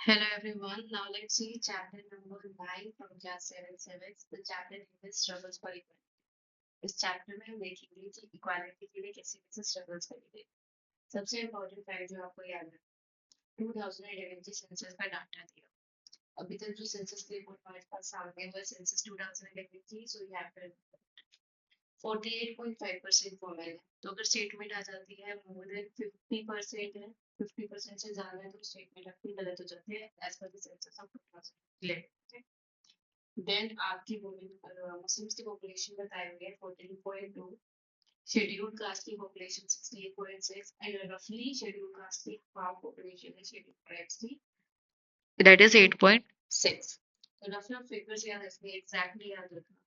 Hello everyone. Now let's see chapter number 9 from class 7 civics. The chapter name is struggles for equality. इस chapter में हम देखेंगे कि equality के लिए कैसे कैसे स्ट्रगल्स करेंगे। सबसे इम्पोर्टेंट फैक्ट जो आपको याद है 2011 की सेंसस का डाटा दिया। अभी तक जो सेंसस की रिपोर्ट हमारे पास सामने है वो सेंसस 2011 की। सो यहाँ पर 48.5% वुमेन है। तो अगर स्टेटमेंट आ जाती है मोर देन 50% है, 50% से ज्यादा है, तो स्टेटमेंट आपकी गलत हो जाती है as per the census of 2011। Then आपकी मुस्लिम्स की पॉपुलेशन बताई हुई है 14.2, शेड्यूल्ड कास्ट की पॉपुलेशन 68.6 एंड रफली शेड्यूल्ड कास्ट की हाफ पॉपुलेशन है शेड्यूल्ड ट्राइब्स की, दैट इज 8.6। तो रफ फिगर्स याद रखनी एग्जैक्टली याद रखना।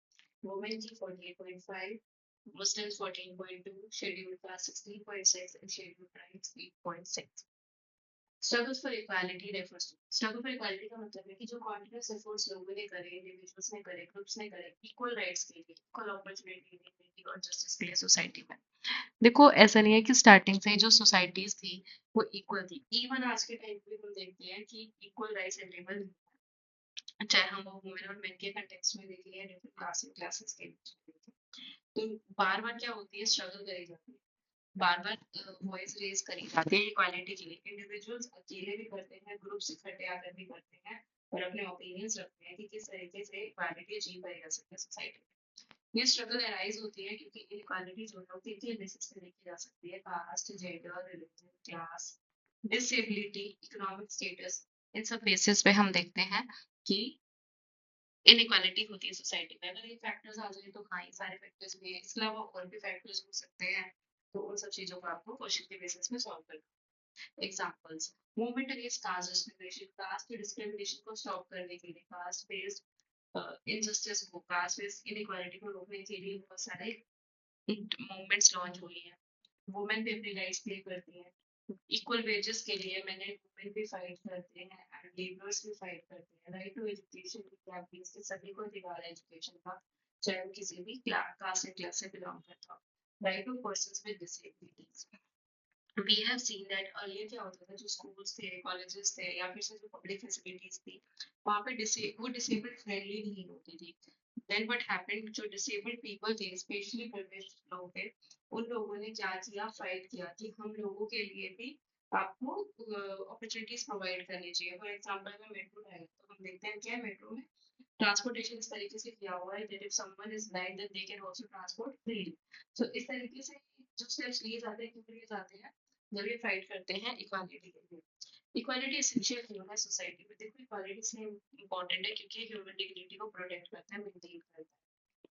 वुमेन की 48.5, Muslims 14.2, scheduled caste 16.6 and scheduled tribes 8.6। Struggle for equality refers to struggle for equality का मतलब है कि जो कॉन्टिन्यूस एफर्ट्स लोगों ने करे, इंडिविजुअल्स ने करे, ग्रुप्स ने करे इक्वल राइट्स के लिए, इक्वल अपॉर्चुनिटी देने की और जस्टिस के लिए सोसाइटी में। देखो ऐसा नहीं है कि स्टार्टिंग से जो सोसाइटीज थी वो इक्वल थी। इवन आज के टाइम पे हम देखते हैं कि इक्वल राइट्स अवेलेबल, चाहे हम वुमेन और मेन के कंटेक्स्ट में देख लिया, डिफरेंट क्लासेस के बीच में देखें। तो बार बार क्या होती है, स्ट्रगल करी जाती है, बार बार वॉइस रेज करी जाती है इक्वालिटी के लिए। इंडिविजुअल्स अकेले भी करते हैं, ग्रुप्स इकट्ठे आकर भी करते हैं और अपने ओपिनियंस रखते हैं कि किस तरीके से इक्वालिटी अचीव करी जा सकती है सोसाइटी में। ये स्ट्रगल अराइज होती है क्योंकि इनइक्वालिटी जो है वो तीन बेसिस पे देखी जा सकती है: caste, gender, religion, class, disability, economic status. इन सब बेसिस पे हम देखते हैं कि इनइक्वालिटी होती है सोसाइटी में। अगर ये फैक्टर्स आ जाए तो हाँ, ये सारे फैक्टर्स भी है, इसके अलावा और भी फैक्टर्स हो सकते हैं। तो उन सब चीजों को आपको क्वेश्चन के बेसिस में सॉल्व करना। Examples: movement against caste discrimination, caste discrimination को स्टॉप करने के लिए, कास्ट बेस्ड इनजस्टिस को, कास्ट बेस्ड इनइक्वालिटी को रोकने के लिए बहुत सारे मूवमेंट्स लॉन्च हुई हैं। वुमेन भी अपनी राइट्स प्ले करती हैं, इक्वल वेजेस के लिए मैंने वुमेन भी फाइट करते हैं एंड लेबरर्स भी फाइट करते हैं। राइट टू एजुकेशन की सभी को अधिकार है एजुकेशन का, चाहे वो किसी भी कास्ट या क्लास से बिलोंग करता हो। Right to persons with disabilities. We have seen that earlier क्या होता था, जो स्कूल्स थे, कॉलेजेस थे या फिर से जो पब्लिक फैसिलिटीज थी वहाँ पे वो डिसेबल्ड फ्रेंडली नहीं होती थी। देन व्हाट हैपेंड, जो डिसेबल्ड पीपल थे, स्पेशली प्रिविलेज्ड लोग थे, उन लोगों ने क्या किया, फाइट किया कि हम लोगों के लिए भी आपको अपॉर्चुनिटीज प्रोवाइड करनी चाहिए। फॉर एग्जांपल अगर मेट्रो है तो हम देखते हैं क्या मेट्रो में ट्रांसपोर्टेशन इस तरीके से किया हुआ है that if someone is blind then they can also transport freely. So इस तरीके से जो स्टेप्स लिए जाते हैं, क्यों लिए जाते हैं, जब ये फाइट करते हैं इक्वालिटी के लिए। इक्वालिटी एसेंशियल ह्यूमन सोसाइटी में। देखो इक्वालिटी इसलिए इंपॉर्टेंट है क्योंकि ह्यूमन डिग्निटी को प्रोटेक्ट करता है, मेंटेन करता है,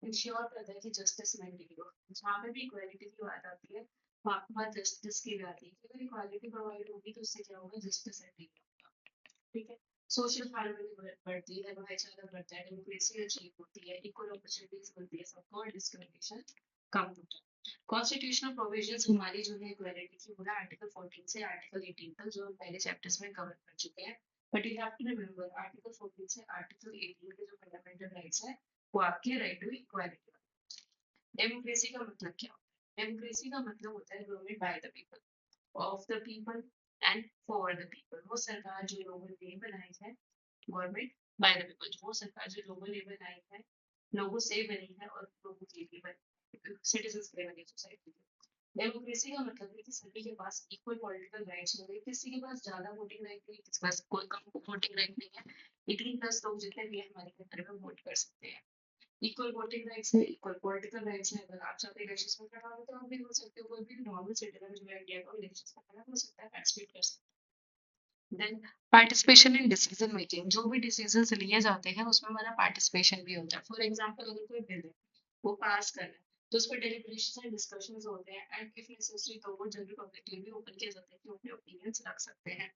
इंश्योर करता है कि जस्टिस मेंटेन हो। जहाँ पे भी इक्वालिटी की बात आती है वहाँ पे बात जस्टिस की भी आती है। अगर इक्वालिटी प्रोवाइड होगी तो उससे क्या होगा, जस्टिस एटेन होगा। ठीक है। सोशल हार्मनी बढ़ती है, भाईचारा बढ़ता है, डेमोक्रेसी अचीव होती है, इक्वल अपॉर्चुनिटीज मिलती है सबको और डिस्क्रिमिनेशन कम होता है। कॉन्स्टिट्यूशनल प्रोविजंस हमारी जो है इक्वालिटी की, वो है आर्टिकल 14 से आर्टिकल 18 तक, जो हम पहले चैप्टर्स में कवर कर चुके हैं। But you have to remember article 14 से आर्टिकल 18 के जो फंडामेंटल राइट्स है वो आपके राइट टू इक्वालिटी। डेमोक्रेसी का मतलब क्या होता है? डेमोक्रेसी का मतलब होता है government by the people, of the people and for the people. वो सरकार जो लोगों ने बनाई है, गवर्नमेंट बाय द पीपल, वो सरकार जो लोगों ने बनाई है, लोगों से बनी है और लोगों के लिए बनी, सिटीजंस के लिए बनी सोसाइटी की। डेमोक्रेसी का मतलब है कि सभी के पास इक्वल पॉलिटिकल राइट्स होंगे, किसी के पास ज्यादा वोटिंग राइट नहीं, किसी के पास कोई कम वोटिंग राइट नहीं है। 18+ लोग जितने भी है हमारे कंट्री में वोट कर सकते हैं। इक्वल वोटिंग राइट्स है, इक्वल पॉलिटिकल राइट्स है। अगर आप चाहते हैं इलेक्शंस में खड़ा हो तो आप भी हो सकते हो, कोई भी नॉर्मल सिटीजन जो है इंडिया का इलेक्शंस में खड़ा हो सकता है, पार्टिसिपेट कर सकता है। Then participation in decision making, जो भी डिसीजंस लिए जाते हैं उसमें हमारा पार्टिसिपेशन भी होता है। फॉर एग्जांपल अगर कोई बिल है वो पास करना है तो उस पर डेलिब्रेशन एंड डिस्कशंस होते हैं एंड इफ नेसेसरी तो वो जनरल पब्लिक के लिए भी ओपन किया जाता है कि वो अपने ओपिनियंस रख सकते हैं।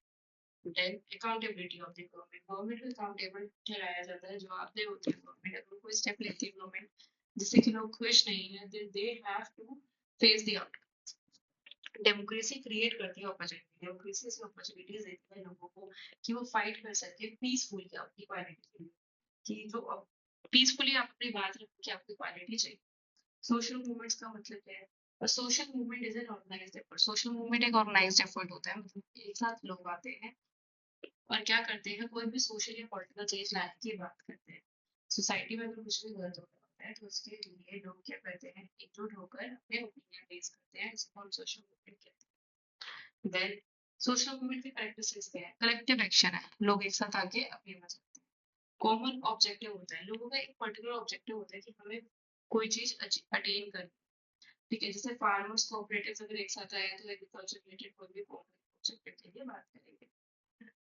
Then accountability of the government, government को अकाउंटेबल ठहराया जाता है, जवाबदेह होती है गवर्नमेंट। अगर कोई स्टेप लेती है गवर्नमेंट जिससे कि लोग खुश नहीं है, then they have to face the outcome. Democracy create करती है अपॉर्चुनिटी, डेमोक्रेसी से अपॉर्चुनिटीज देती है लोगों को कि वो फाइट कर सके पीसफुली इक्वालिटी के लिए, कि जो पीसफुली आप अपनी बात रखें कि आपको इक्वालिटी चाहिए। सोशल मूवमेंट्स का मतलब क्या है? Social movement is an organised effort. Social movement एक ऑर्गेनाइज्ड एफर्ट होता है, मतलब एक साथ लोग आते हैं और क्या करते हैं, कोई भी सोशल या पॉलिटिकल चेंज लाने की बात करते हैं। सोसाइटी में अगर कुछ भी गलत हो रहा होता है तो उसके लिए लोग क्या करते हैं, एकजुट होकर अपने ओपिनियन रेज करते हैं, जिसको हम सोशल मूवमेंट कहते हैं। देन सोशल मूवमेंट की कैरेक्टरिस्टिक्स क्या है, कलेक्टिव एक्शन है, लोग एक साथ आके अपनी बात करते हैं। कॉमन ऑब्जेक्टिव होता है, लोगों का एक पर्टिकुलर ऑब्जेक्टिव होता है कि हमें कोई चीज अटेन करनी, ठीक है। जैसे फार्मर्स कोऑपरेटिव्स अगर एक साथ आए तो एग्रीकल्चर रिलेटेड कोई भी ऑब्जेक्टिव के लिए बात करेंगे।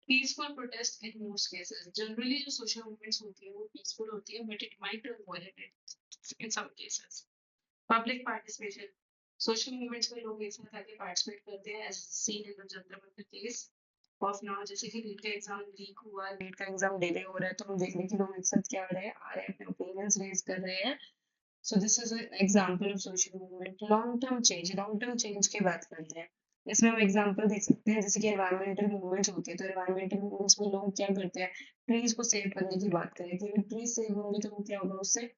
Peaceful protest in most cases, generally जो सोशल मूवमेंट्स होती है वो पीसफुल होती है, but it might turn violent in some cases. Public participation, social movements में लोग एक साथ आके पार्टिसिपेट करते हैं, as seen in the Jantar Mantar case of now. जैसे कि नीट का एग्जाम लीक हुआ, नीट का एग्जाम डिले हो रहा है, तो हम देख रहे हैं कि लोग एक साथ क्या आ रहे हैं, अपने ओपिनियंस रेज कर रहे हैं। So this is an example of social movement. Long term change की बात करते हैं, इसमें हम एग्जांपल देख सकते हैं, जैसे कि एनवायरमेंटल मूवमेंट्स होती है, तो एनवायरमेंटल मूवमेंट्स में लोग क्या करते हैं, ट्रीज को सेव करने की बात करें कि अगर ट्रीज सेव होंगे तो वो क्या होगा, उससे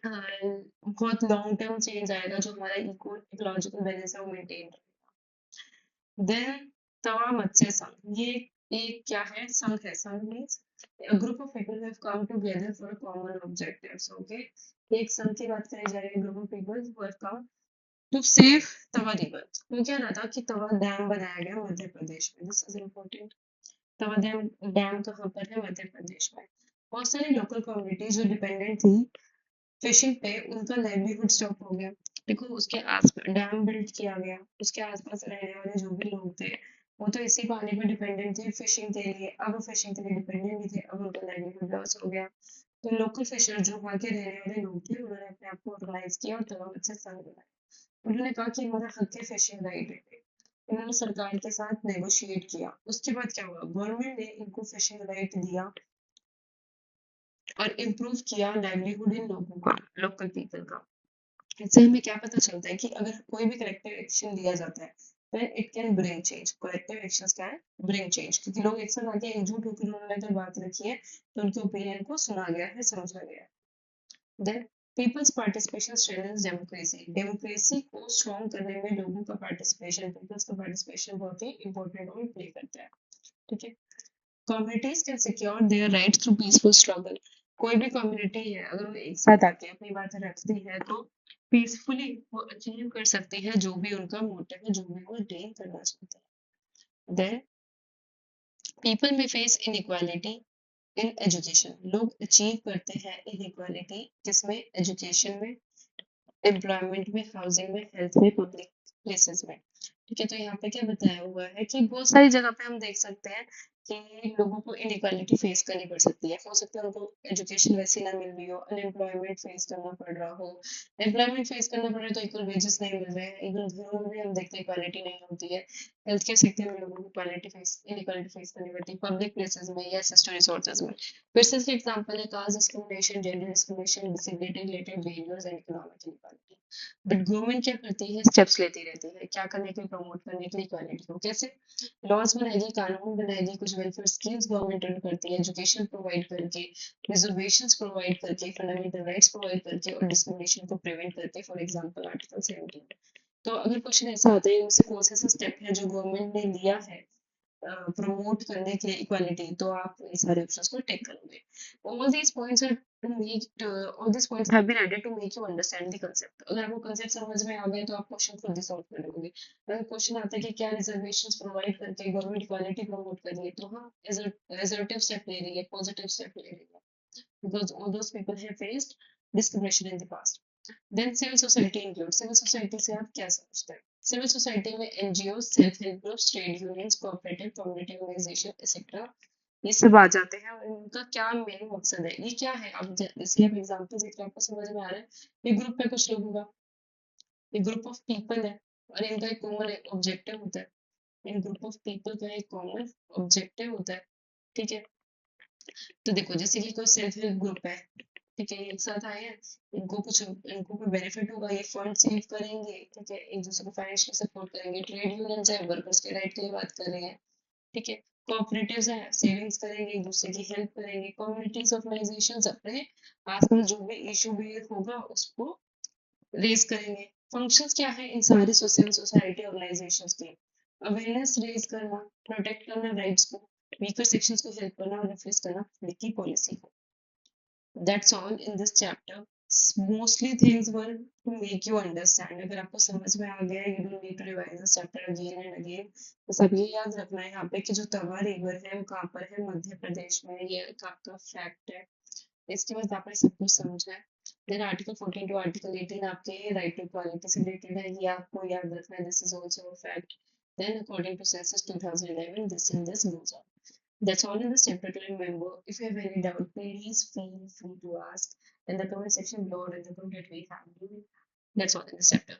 बहुत लॉन्ग टर्म चेंज आएगा, जो हमारा इकोलॉजिकल बैलेंस है वो मेंटेन। देन तवा मत्स्य संघ, ये एक क्या है, संघ है। संघ means a group of people who have come together for a common objectives, okay। एक संघ की बात करी जा रही है, group of people who have come to save Tawa river. वो क्या रहा था कि तवा डैम बनाया गया मध्य प्रदेश में, this is important. Tawa dam, dam कहाँ पर है, मध्य प्रदेश में। बहुत सारी लोकल कम्युनिटीज जो डिपेंडेंट थी फिशिंग पे, उनका लाइवलीहुड स्टॉप हो गया। देखो उसके आस डैम बिल्ड किया गया, उसके आसपास रहने वाले जो भी लोग थे वो तो इसी पानी पर डिपेंडेंट थे फिशिंग के लिए, अब वो फिशिंग के लिए डिपेंडेंट नहीं थे, अब उनका लाइवलीहुड लॉस हो गया। तो लोकल फिशर जो वहाँ के रहने वाले लोग थे, उन्होंने अपने आप को ऑर्गेनाइज किया और तवा मत्स्य संघ बनाया। उन्होंने कहा कि हमारा हक है फिशिंग राइट है। उन्होंने सरकार के साथ नेगोशिएट किया। उसके बाद क्या हुआ, गवर्नमेंट ने इनको फिशिंग राइट दिया और इम्प्रूव किया लाइवलीहुड इन लोगों का, लोकल पीपल का। इससे हमें क्या पता चलता है कि अगर कोई भी करेक्टिव एक्शन लिया जाता है, then it can bring change। corrective actions can bring change, क्योंकि लोग एक साथ आके एकजुट होकर उन्होंने अगर बात रखी है तो उनके ओपिनियन को सुना गया है, समझा गया है। then people's participation strengthens democracy। Democracy को स्ट्रॉन्ग करने में लोगों का पार्टिसिपेशन, पीपल्स का पार्टिसिपेशन बहुत ही इंपॉर्टेंट रोल प्ले करता है, ठीक है। Communities can secure their rights through peaceful struggle. कोई भी कम्युनिटी है अगर वो एक साथ आके अपनी बातें रखती है तो पीसफुली वो अचीव कर सकती है जो भी उनका मोटिव है, जो भी वो गेन करना चाहते हैं। देन पीपल में फेस इनइक्वालिटी इन एजुकेशन। लोग अचीव करते हैं इनइक्वालिटी किसमें, एजुकेशन में, एम्प्लॉयमेंट में, हाउसिंग में, हेल्थ में, पब्लिक प्लेसेस में, ठीक है। तो यहाँ पे क्या बताया हुआ है कि बहुत सारी जगह पे हम देख सकते हैं कि लोगों को इनइक्वालिटी फेस करनी पड़ सकती है। हो सकता है उनको एजुकेशन वैसी ना मिल रही हो, अनएम्प्लॉयमेंट फेस करना पड़ रहा हो, एम्प्लॉयमेंट फेस करना पड़ रहा है तो इक्वल वेजेस नहीं मिल रहे हैं, इवन घरों में भी हम देखते हैं इक्वालिटी नहीं होती है। हेल्थ केयर सेक्टर में लोगों को इनइक्वालिटी फेस करनी पड़ती है, पब्लिक प्लेसेस में या असिस्टेड रिसोर्सेज में। फिर से इसके एग्जांपल है caste discrimination, gender discrimination, disability related behaviours and economic inequality. But government क्या करती है, स्टेप्स लेती रहती है, क्या करने के लिए, प्रमोट करने के लिए इक्वालिटी को। कैसे, लॉज बनाएगी, कानून बनाएगी, कुछ वेलफेयर स्कीम्स गवर्नमेंट रन करती है, एजुकेशन प्रोवाइड करके, रिजर्वेशंस प्रोवाइड करके, फंडामेंटल राइट्स प्रोवाइड करके और डिस्क्रिमिनेशन को प्रिवेंट करके, फॉर एग्जांपल आर्टिकल 17। तो अगर क्वेश्चन ऐसा आता है उनसे कौन सा स्टेप है जो गवर्नमेंट ने लिया है प्रमोट करने के लिए इक्वालिटी, तो आप इन सारे ऑप्शंस को टिक करोगे। all these points are to make all these points have been added to make you understand the concept। अगर आपको concept समझ में आ गए तो आप क्वेश्चन खुद ही सॉल्व कर लोगे। अगर क्वेश्चन आता है कि क्या रिजर्वेशंस प्रोवाइड करके गवर्नमेंट इक्वालिटी प्रमोट कर रही है, तो हाँ assertive स्टेप ले रही है, पॉजिटिव स्टेप ले रही है, because all those people have faced discrimination in the past। Then civil society include, civil society से आप क्या समझते हैं। सिविल सोसाइटी में NGO, self help groups, trade unions, cooperative, community organisation etcetera, ये सब आ जाते हैं और इनका क्या मेन मकसद है, ये क्या है। आप जैसे आप एग्जांपल देख रहे हैं, आपको समझ में आ रहा है, ये ग्रुप है कुछ लोगों का, ये ग्रुप ऑफ पीपल है और इनका एक कॉमन ऑब्जेक्टिव होता है। इन ग्रुप ऑफ पीपल का एक कॉमन ऑब्जेक्टिव होता है, ठीक है। तो देखो जैसे कि कोई सेल्फ हेल्प ग्रुप है, ठीक है, एक साथ आए हैं, इनको कोई बेनिफिट होगा, ये फंड सेव करेंगे, ठीक है, एक दूसरे को फाइनेंशियली सपोर्ट करेंगे। ट्रेड यूनियन है, वर्कर्स के राइट के लिए बात कर रहे हैं, ठीक है। कोऑपरेटिव्स हैं, सेविंग्स करेंगे, एक दूसरे की हेल्प करेंगे। कम्युनिटीज ऑर्गेनाइजेशंस अपने आसपास जो भी इशू भी होगा उसको रेज करेंगे। फंक्शंस क्या है इन सारे सोसाइटी ऑर्गेनाइजेशंस के, अवेयरनेस रेज करना, प्रोटेक्ट करना राइट्स को, वीकर सेक्शंस को हेल्प करना और रिफ्रेश करना की पॉलिसी को. That's all in this chapter. Mostly things were to make you understand. अगर आपको समझ में आ गया, you don't need to revise this chapter again and again. बस अब ये याद रखना है यहाँ पे कि जो तवा रिवर है वो कहाँ पर है, मध्य प्रदेश में. ये एक आपका फैक्ट है. इसके बाद आपने सब कुछ समझा है. देन आर्टिकल 14 टू आर्टिकल 18 आपके राइट टू इक्वालिटी से रिलेटेड है, ये आपको याद रखना है. This is also a fact. Then according to census 2011 this and this goes on. That's all in this chapter to remember. If you have any doubt, please feel free to ask in the comment section below or in the group that we have. That's all in this chapter.